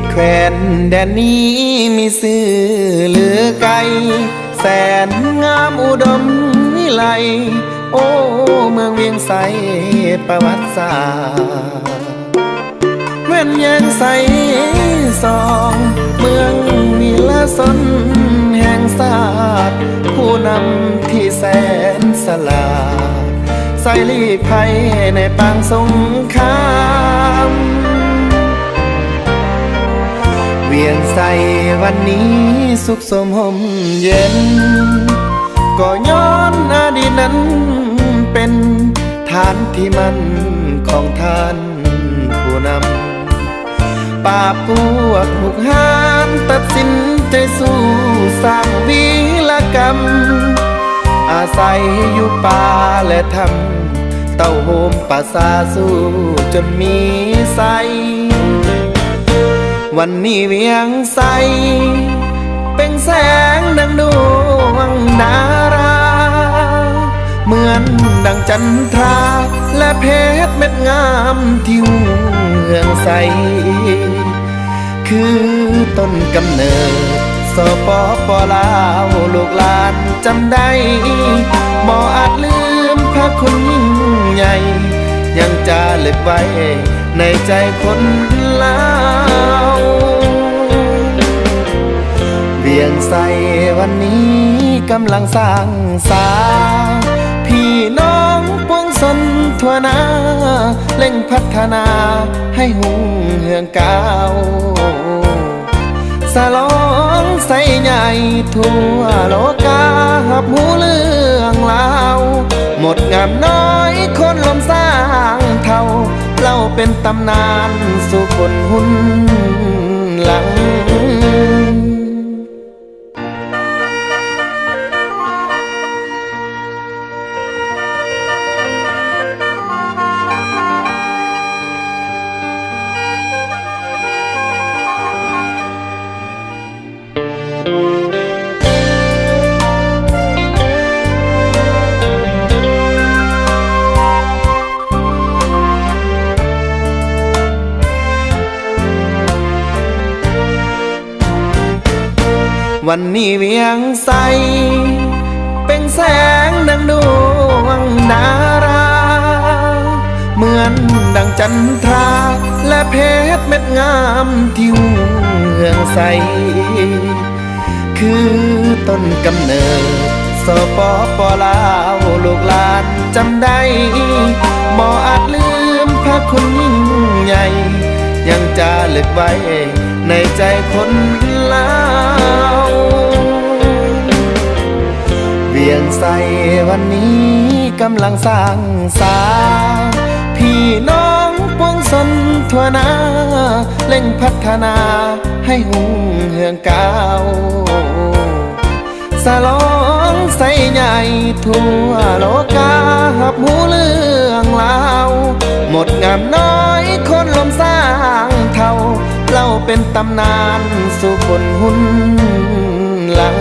ตแคว้นแดนนี้มีสื่อเหลือไกลแสนงามอุดมวิไลโอ้เมืองเวียงไสประวัติศาสตร์แว่นแยงใสสองเมืองมีละสนแห่งศาสตร์ผู้นำที่แสนสลาดใส่ลีภัยในปางสงครามเวียงใสวันนี้สุขสมห่มเย็นก็ย้อนอดีตนั้นเป็นฐานที่มั่นของท่านผู้นำป่าพวกหุกหานตัดสินใจสู้สร้างวีรกรรมอาศัยอยู่ป่าและทำเต้าโฮมป่าซาสู้จนมีไสวันนี้เวียงใสเป็นแสงดังดวงดาราเหมือนดังจันทราและเพชรเม็ดงามที่เมืองใสคือต้นกำเนิดสปปลาวลูกหลานจำได้บ่อาจลืมพระคุณยิ่งใหญ่ยังจะลึกไว้ในใจคนลาวเวียงใสวันนี้กำลังสร้างสาพี่น้องปวงชนทั่วหน้าเร่งพัฒนาให้หุ่งเหืองก้าวสลองใสใหญ่ทั่วโลกาหับหูเรื่องลาวหมดงามน้อยคนลมสร้างเท่าเล่าเป็นตำนานสู่คนหุ่นหลังวันนี้เวียงใสเป็นแสงดังดวงดาราเหมือนดังจันทราและเพชรเม็ดงามที่เมืองใสคือต้นกำเนิดสปปลาวลูกหลานจำได้บ่อาจลืมพระคุณยิ่งใหญ่ยังจะลึกไว้ในใจคนลาวเวียงใสวันนี้กำลังสร้างสาพี่น้องปวงชนทั่วหน้าเร่งพัฒนาให้หุ่งเหืองก้าวสลองใสใหญ่ทั่วโลกาหับหูเรื่องลาวหมดงามน้อยคนลมสร้างเท่าเล่าเป็นตำนานสู่คนหุ่นหลัง